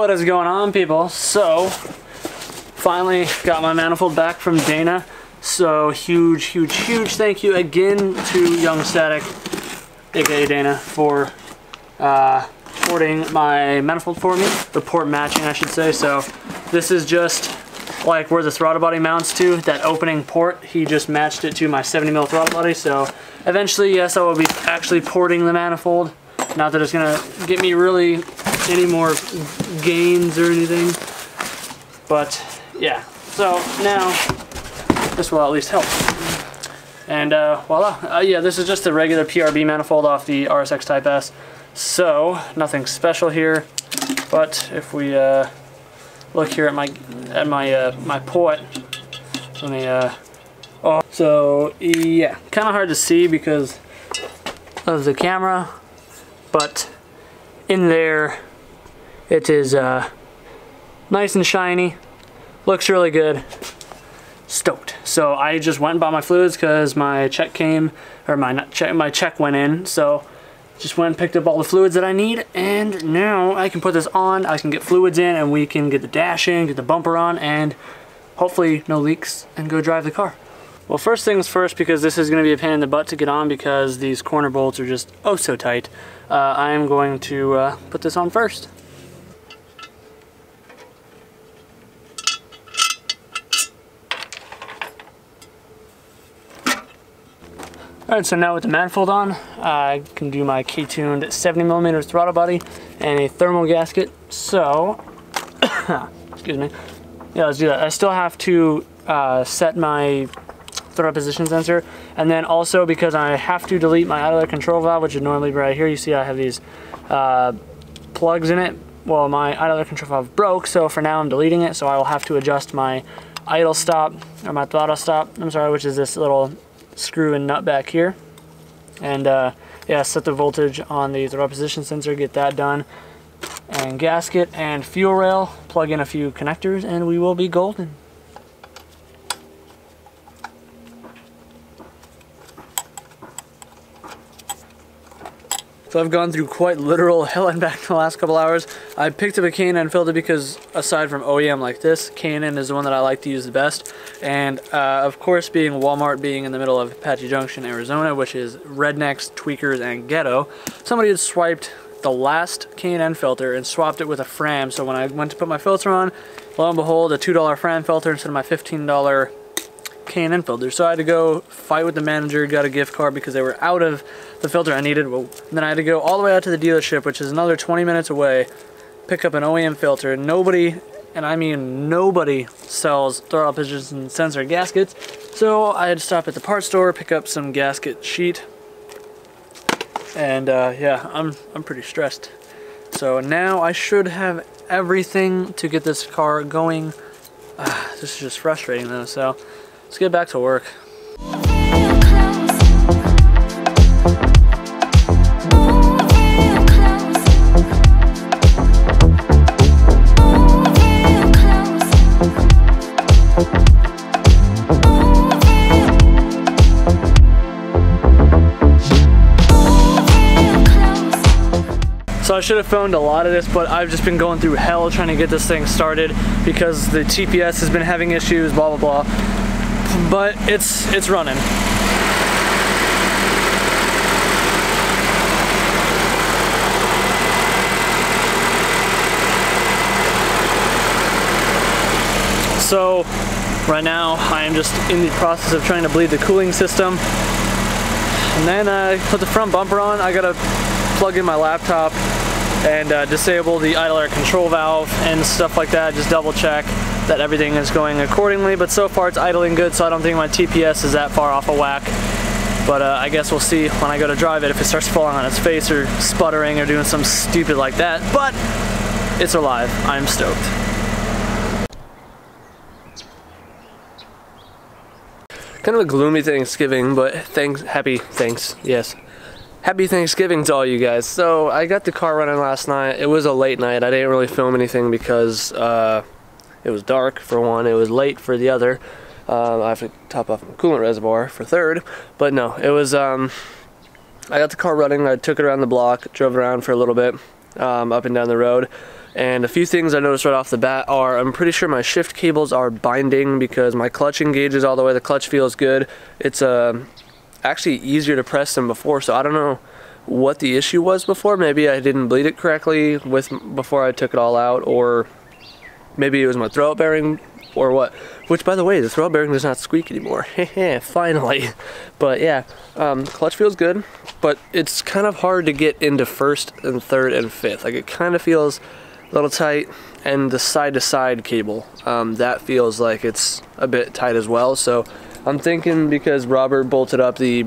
What is going on, people? So finally got my manifold back from Dana, so huge thank you again to Young Static, aka Dana, for porting my manifold for me, the port matching I should say. So this is just like where the throttle body mounts to, that opening port. He just matched it to my 70mm throttle body, so eventually, yes, I will be actually porting the manifold. Not that it's gonna get me really any more gains or anything, but yeah. So now this will at least help. And voila. Yeah, this is just a regular PRB manifold off the RSX Type S. So nothing special here, but if we look here at my port, let me so yeah, kind of hard to see because of the camera, but in there it is nice and shiny, looks really good. Stoked. So I just went and bought my fluids because my check came, or my check went in, so just went and picked up all the fluids that I need, and now I can put this on, I can get fluids in, and we can get the dash in, get the bumper on, and hopefully no leaks, and go drive the car. Well, first things first, because this is going to be a pain in the butt to get on because these corner bolts are just oh so tight, I am going to put this on first. Alright, so now with the manifold on, I can do my JBtuned 70mm throttle body and a thermal gasket. So, excuse me. Yeah, let's do that. I still have to set my throttle position sensor, and then also because I have to delete my idler control valve, which would normally be right here. You see I have these plugs in it. Well, my idler control valve broke, so for now I'm deleting it, so I will have to adjust my idle stop, or my throttle stop, I'm sorry, which is this little screw and nut back here, and yeah, set the voltage on the throttle position sensor, get that done, and gasket and fuel rail, plug in a few connectors, and we will be golden. So I've gone through quite literal hell and back in the last couple hours. I picked up a K&N filter because aside from OEM like this, K&N is the one that I like to use the best. And of course, being Walmart being in the middle of Apache Junction, Arizona, which is rednecks, tweakers, and ghetto, somebody had swiped the last K&N filter and swapped it with a Fram. So when I went to put my filter on, lo and behold, a $2 Fram filter instead of my $15 K&N filter. So I had to go fight with the manager, got a gift card because they were out of the filter I needed. Well, then I had to go all the way out to the dealership, which is another 20 minutes away, pick up an OEM filter. Nobody, and I mean nobody, sells throttle position sensor gaskets. So I had to stop at the parts store, pick up some gasket sheet, and yeah, I'm pretty stressed. So now I should have everything to get this car going. This is just frustrating though, so let's get back to work. So I should have filmed a lot of this, but I've just been going through hell trying to get this thing started because the TPS has been having issues, blah blah blah. But it's running. So right now I am just in the process of trying to bleed the cooling system, and then I put the front bumper on. I gotta plug in my laptop and disable the idler control valve and stuff like that, just double check that everything is going accordingly. But so far it's idling good, so I don't think my TPS is that far off a whack. But I guess we'll see when I go to drive it if it starts falling on its face or sputtering or doing something stupid like that. But it's alive. I'm stoked. Kind of a gloomy Thanksgiving, but happy Thanksgiving to all you guys. So I got the car running last night. It was a late night. I didn't really film anything because it was dark for one. It was late for the other. I have to top off my coolant reservoir for third. But no, it was I got the car running. I took it around the block, drove around for a little bit, up and down the road, And a few things I noticed right off the bat are, I'm pretty sure my shift cables are binding because my clutch engages all the way. The clutch feels good. It's actually easier to press than before, so I don't know what the issue was before. Maybe I didn't bleed it correctly before I took it all out, or maybe it was my throwout bearing or what. Which, by the way, the throwout bearing does not squeak anymore. Hehe, finally. But yeah, clutch feels good, but it's kind of hard to get into first and third and fifth. Like, it kind of feels a little tight, and the side-to-side cable, that feels like it's a bit tight as well. So I'm thinking, because Robert bolted up the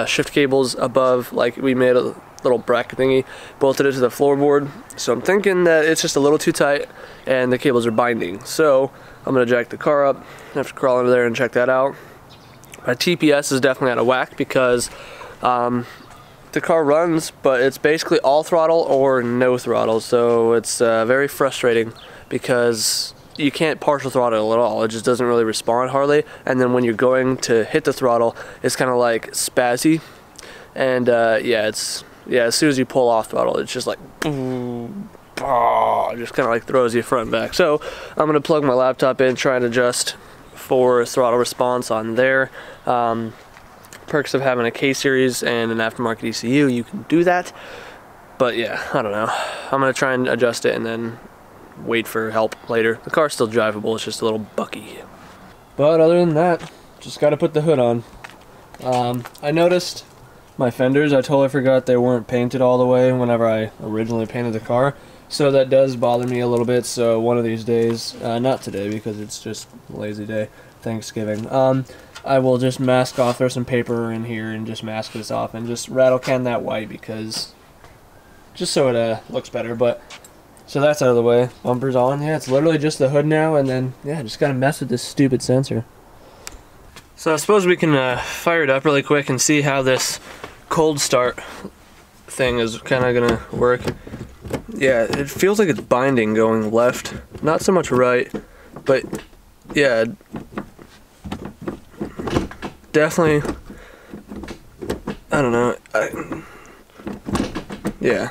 shift cables above, like we made a little bracket thingy, bolted it to the floorboard, so I'm thinking that it's just a little too tight and the cables are binding. So I'm gonna jack the car up, I have to crawl under there and check that out. My TPS is definitely out of whack because the car runs, but it's basically all throttle or no throttle, so it's very frustrating because you can't partial throttle at all. It just doesn't really respond hardly, and then when you're going to hit the throttle, it's kind of like spazzy, and as soon as you pull off throttle, it's just like boom, just kind of like throws you front and back. So I'm gonna plug my laptop in, try and adjust for throttle response on there. Perks of having a K-series and an aftermarket ECU, you can do that, but yeah, I don't know. I'm gonna try and adjust it and then wait for help later. The car's still drivable, it's just a little bucky. But other than that, just gotta put the hood on. I noticed my fenders, I totally forgot they weren't painted all the way whenever I originally painted the car, so that does bother me a little bit. So one of these days, not today because it's just a lazy day, Thanksgiving, I will just mask off, throw some paper in here and just mask this off and just rattle can that white, because just so it looks better. But so that's out of the way, bumper's on. Yeah, it's literally just the hood now, and then yeah, just gotta mess with this stupid sensor. So I suppose we can fire it up really quick and see how this cold start thing is kind of gonna work. Yeah, it feels like it's binding going left, not so much right, but yeah, definitely, I don't know, yeah,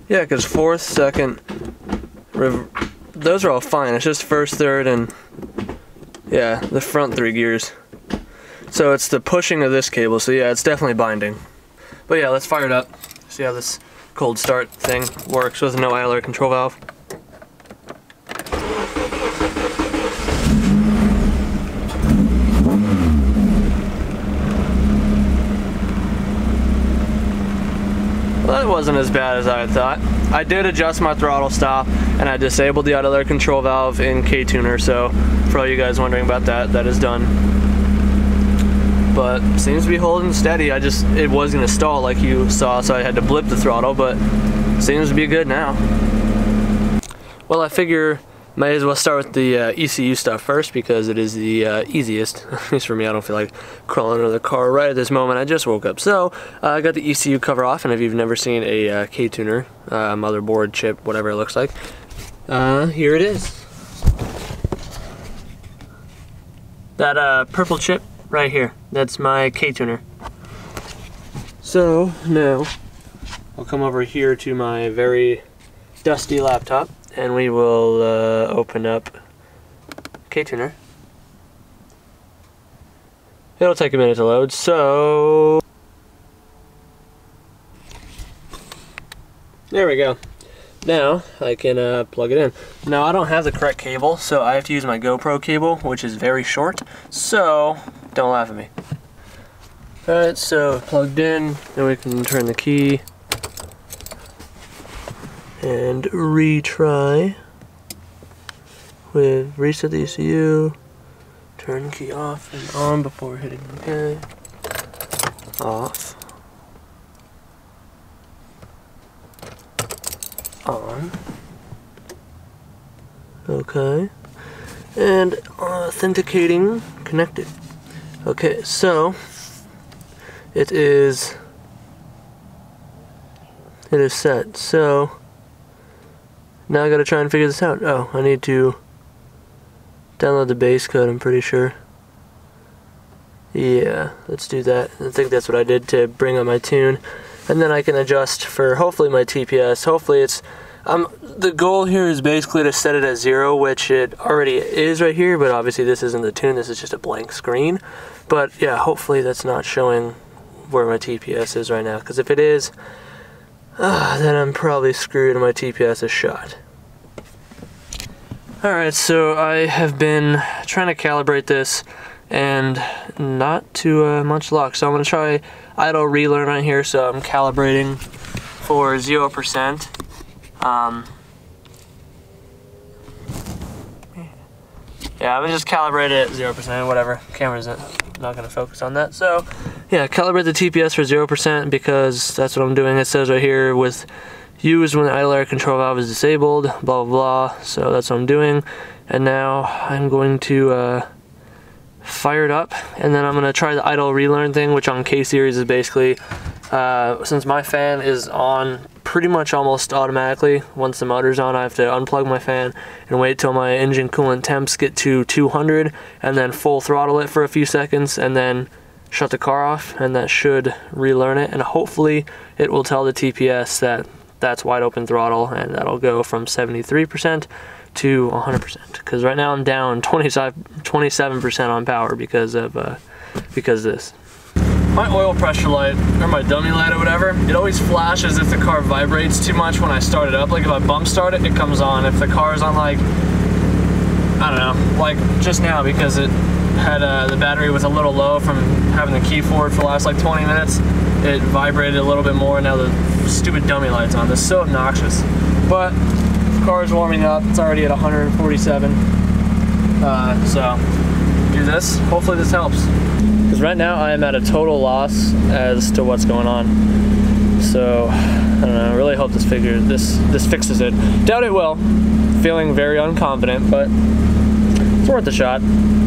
because fourth, second, those are all fine. It's just first, third, and yeah, the front 3 gears. So it's the pushing of this cable, so yeah, it's definitely binding. But yeah, let's fire it up, see how this cold start thing works with no idler control valve. Well, that wasn't as bad as I had thought. I did adjust my throttle stop, and I disabled the idler control valve in K-Tuner, so for all you guys wondering about that, that is done. But seems to be holding steady. It was gonna stall like you saw, so I had to blip the throttle, but seems to be good now. Well, I figure might as well start with the ECU stuff first, because it is the easiest. At least for me, I don't feel like crawling under the car right at this moment. I just woke up. So I got the ECU cover off, and if you've never seen a K-Tuner motherboard, chip, whatever it looks like, here it is. That purple chip right here, that's my K-Tuner. So now I'll come over here to my very dusty laptop, and we will open up K-Tuner. It'll take a minute to load, so there we go. Now I can plug it in. Now I don't have the correct cable, so I have to use my GoPro cable, which is very short, so don't laugh at me. Alright, so plugged in, then we can turn the key and retry with reset the ECU, turn the key off and on before hitting OK, off, on, OK, and authenticating connected. Okay, so it is set. So now I gotta try and figure this out. Oh, I need to download the base code, I'm pretty sure. Yeah, let's do that. I think that's what I did to bring up my tune. And then I can adjust for hopefully my TPS. Hopefully it's The goal here is basically to set it at 0, which it already is right here, but obviously this isn't the tune, this is just a blank screen. But yeah, hopefully that's not showing where my TPS is right now, because if it is, then I'm probably screwed and my TPS is shot. Alright, so I have been trying to calibrate this and not too much luck. So I'm going to try idle relearn right here, so I'm calibrating for 0%. Yeah, I'm gonna just calibrate it at 0%, whatever. Camera's not gonna focus on that. So, yeah, calibrate the TPS for 0% because that's what I'm doing. It says right here with used when the idle air control valve is disabled, blah, blah, blah. So that's what I'm doing. And now I'm going to fire it up, and then I'm gonna try the idle relearn thing, which on K-Series is basically, since my fan is on pretty much almost automatically, once the motor's on, I have to unplug my fan and wait till my engine coolant temps get to 200 and then full throttle it for a few seconds and then shut the car off, and that should relearn it, and hopefully it will tell the TPS that that's wide open throttle, and that'll go from 73% to 100%, because right now I'm down 27% on power because of this. My oil pressure light, or my dummy light or whatever, it always flashes if the car vibrates too much when I start it up. Like if I bump start it, it comes on. If the car is on, like, I don't know, like just now, because it had the battery was a little low from having the key forward for the last like 20 minutes, it vibrated a little bit more, and now the stupid dummy light's on. This is so obnoxious. But the car is warming up. It's already at 147. So do this. Hopefully this helps. Because right now I am at a total loss as to what's going on. So I don't know. I really hope this fixes it. Doubt it will. Feeling very unconfident, but it's worth a shot.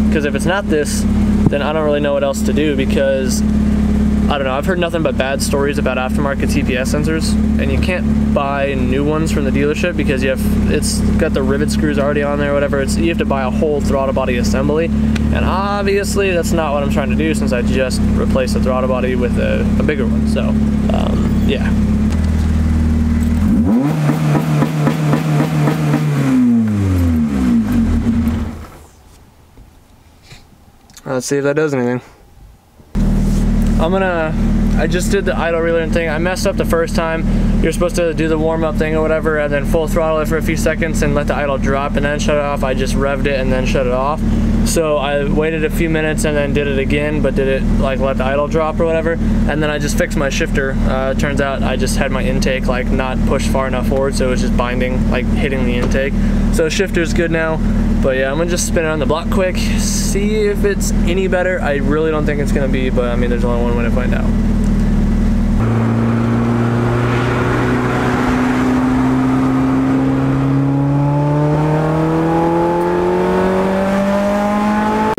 Because if it's not this, then I don't really know what else to do, because I don't know, I've heard nothing but bad stories about aftermarket TPS sensors, and you can't buy new ones from the dealership because it's got the rivet screws already on there, whatever. You have to buy a whole throttle body assembly, and obviously that's not what I'm trying to do, since I just replaced the throttle body with a bigger one. So yeah. Let's see if that does anything. I just did the idle relearn thing. I messed up the first time. You're supposed to do the warm-up thing or whatever, and then full throttle it for a few seconds and let the idle drop and then shut it off. I just revved it and then shut it off. So I waited a few minutes and then did it again, but did it like let the idle drop or whatever, and then I just fixed my shifter. Turns out I just had my intake like not pushed far enough forward, so it was just binding, like hitting the intake. So shifter's good now. But yeah, I'm gonna just spin it on the block quick, see if it's any better. I really don't think it's gonna be, but I mean, there's only one way to find out.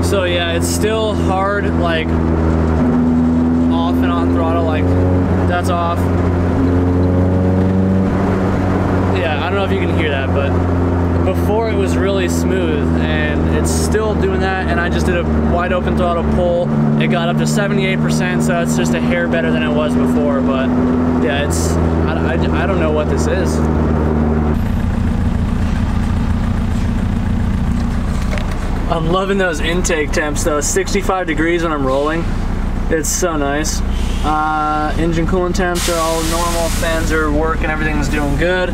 So yeah, it's still hard, like off and on throttle, like that's off. Yeah, I don't know if you can hear that, but before it was really smooth, and it's still doing that, and I just did a wide open throttle pull. It got up to 78%, so it's just a hair better than it was before, but yeah, I don't know what this is. I'm loving those intake temps though. 65 degrees when I'm rolling. It's so nice. Engine coolant temps are all normal, fans are working, everything's doing good.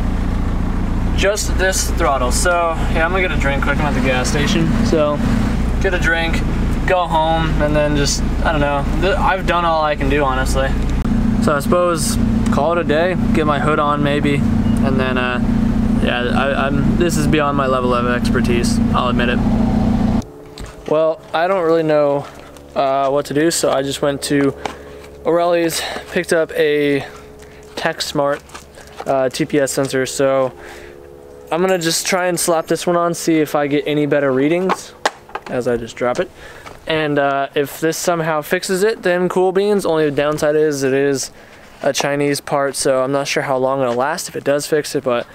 Just this throttle. So yeah, I'm gonna get a drink quick. I'm at the gas station, so get a drink, go home, and then just, I don't know, I've done all I can do, honestly. So I suppose call it a day, get my hood on maybe, and then yeah, this is beyond my level of expertise, I'll admit it. Well, I don't really know what to do, so I just went to O'Reilly's, picked up a TechSmart TPS sensor. So I'm gonna just try and slap this one on, see if I get any better readings as I just drop it. And if this somehow fixes it, then cool beans. Only the downside is it is a Chinese part, so I'm not sure how long it'll last if it does fix it, but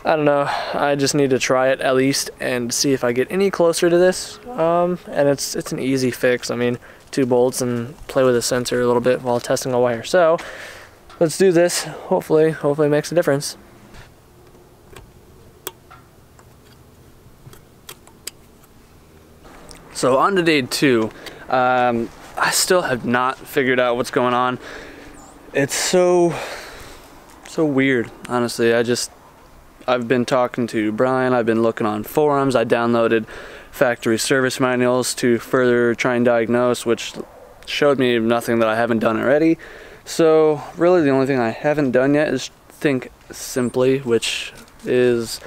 I don't know. I just need to try it at least and see if I get any closer to this. And it's an easy fix. I mean, 2 bolts and play with the sensor a little bit while testing a wire. So let's do this. Hopefully it makes a difference. So on to day 2. I still have not figured out what's going on. It's so weird, honestly. I've been talking to Brian, I've been looking on forums, I downloaded factory service manuals to further try and diagnose, which showed me nothing that I haven't done already. So really the only thing I haven't done yet is think simply, which is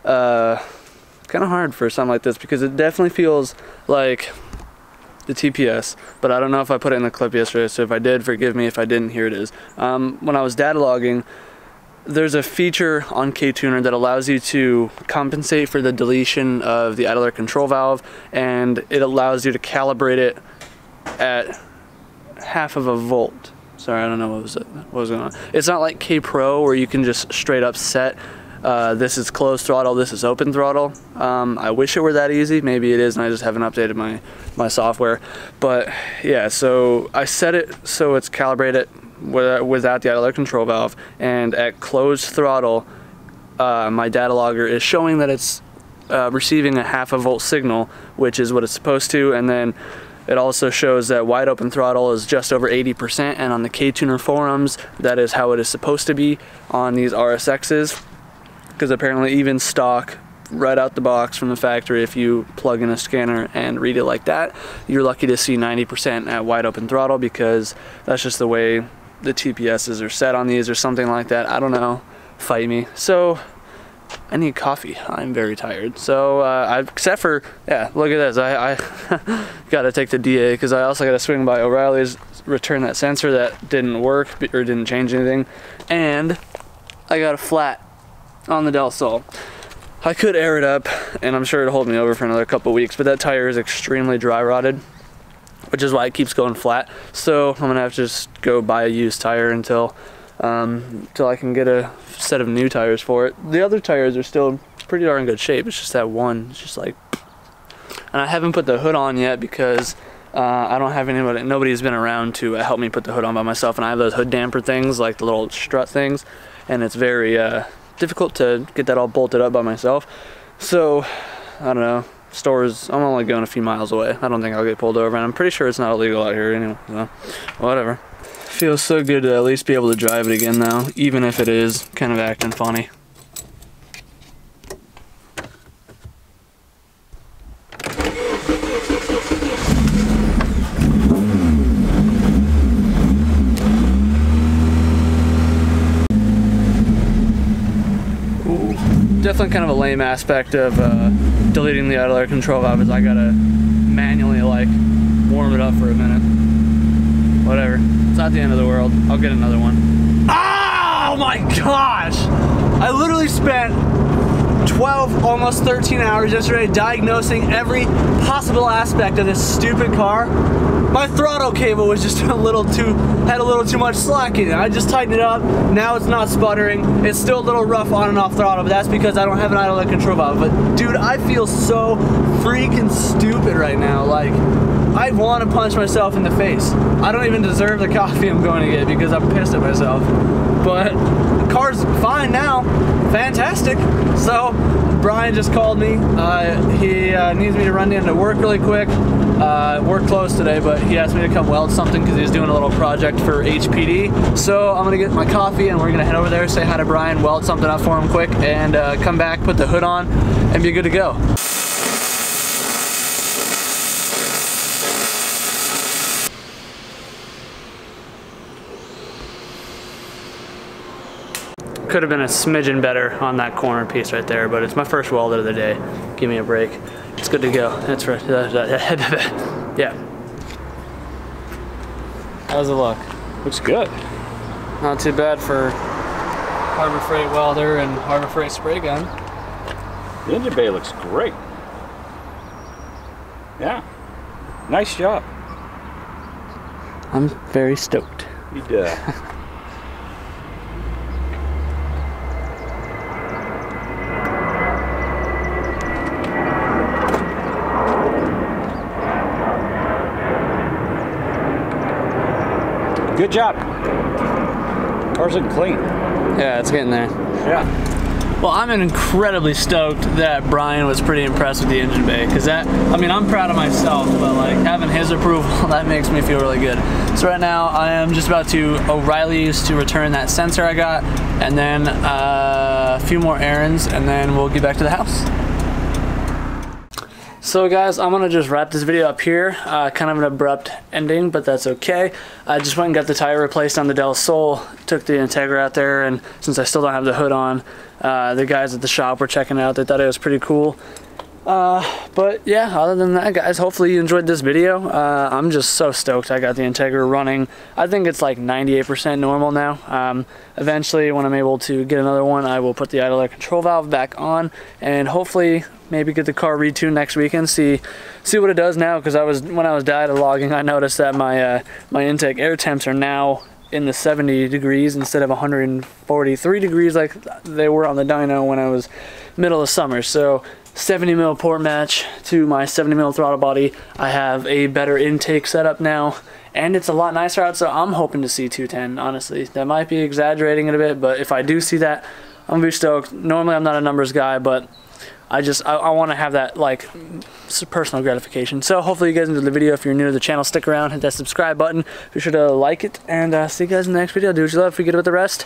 kind of hard for something like this because it definitely feels like the TPS, but I don't know if I put it in the clip yesterday, so if I did, forgive me. If I didn't, here it is. When I was data logging, there's a feature on JBtuned that allows you to compensate for the deletion of the idler control valve, and it allows you to calibrate it at 1/2 volt. Sorry, I don't know what was going on. It's not like K-Pro where you can just straight up set this is closed throttle, this is open throttle. I wish it were that easy. Maybe it is and I just haven't updated my software. But yeah, so I set it so it's calibrated without the idler control valve, and at closed throttle my data logger is showing that it's receiving a 1/2 volt signal, which is what it's supposed to, and then it also shows that wide open throttle is just over 80%, and on the JBtuner forums that is how it is supposed to be on these RSXs, because apparently even stock right out the box from the factory, if you plug in a scanner and read it like that, you're lucky to see 90% at wide open throttle, because that's just the way the TPSs are set on these or something like that. I don't know, fight me. So I need coffee. I'm very tired. So except for, yeah, look at this. I gotta take the DA because I also gotta swing by O'Reilly's, return that sensor that didn't work or didn't change anything, and I got a flat on the Del Sol. I could air it up and I'm sure it'll hold me over for another couple weeks, but that tire is extremely dry rotted, which is why it keeps going flat. So I'm gonna have to just go buy a used tire until I can get a set of new tires for it. The other tires are still pretty darn good shape. It's just that one, it's just like, and I haven't put the hood on yet because I don't have anybody, nobody's been around to help me put the hood on by myself, and I have those hood damper things, like the little strut things, and it's very difficult to get that all bolted up by myself. So I don't know, stores, I'm only going a few miles away. I don't think I'll get pulled over, and I'm pretty sure it's not illegal out here anyway, so whatever. Feels so good to at least be able to drive it again though, even if it is kind of acting funny. Definitely kind of a lame aspect of deleting the idler control valve is I gotta manually like warm it up for a minute. Whatever, it's not the end of the world. I'll get another one. Oh my gosh! I literally spent 12, almost 13 hours yesterday diagnosing every possible aspect of this stupid car. My throttle cable was just had a little too much slack in it. I just tightened it up. Now it's not sputtering. It's still a little rough on and off throttle, but that's because I don't have an idler control valve. But dude, I feel so freaking stupid right now. Like, I want to punch myself in the face. I don't even deserve the coffee I'm going to get because I'm pissed at myself. But the car's fine now. Fantastic. So Brian just called me. He needs me to run down to work really quick. We're closed today, but he asked me to come weld something because he's doing a little project for HPD. So I'm gonna get my coffee and we're gonna head over there, say hi to Brian, weld something up for him quick, and come back, put the hood on, and be good to go. Could have been a smidgen better on that corner piece right there, but it's my first weld of the day. Give me a break. It's good to go. That's right. Yeah. How's it look? Looks good. Not too bad for Harbor Freight welder and Harbor Freight spray gun. The engine bay looks great. Yeah. Nice job. I'm very stoked. You did. Good job. Car's looking clean. Yeah, it's getting there. Yeah. Well, I'm incredibly stoked that Brian was pretty impressed with the engine bay, because that, I mean, I'm proud of myself, but like having his approval, that makes me feel really good. So right now I am just about to O'Reilly's to return that sensor I got, and then a few more errands, and then we'll get back to the house. So guys, I'm gonna just wrap this video up here. Kind of an abrupt ending, but that's okay. I just went and got the tire replaced on the Del Sol, took the Integra out there, and since I still don't have the hood on, the guys at the shop were checking it out. They thought it was pretty cool. But yeah, other than that, guys, hopefully you enjoyed this video. I'm just so stoked I got the Integra running. I think it's like 98% normal now. Eventually, when I'm able to get another one, I will put the idler control valve back on, and hopefully maybe get the car retuned next weekend, see what it does now, because when I was data logging, I noticed that my intake air temps are now in the 70 degrees instead of 143 degrees like they were on the dyno when I was middle of summer. So 70 mil port match to my 70 mil throttle body. I have a better intake setup now, and it's a lot nicer out, so I'm hoping to see 210, honestly. That might be exaggerating it a bit, but if I do see that, I'm gonna be stoked. Normally I'm not a numbers guy, but I want to have that like personal gratification. So hopefully you guys enjoyed the video. If you're new to the channel, stick around, hit that subscribe button. Be sure to like it, and see you guys in the next video. Do what you love, forget about the rest.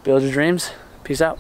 Build your dreams. Peace out.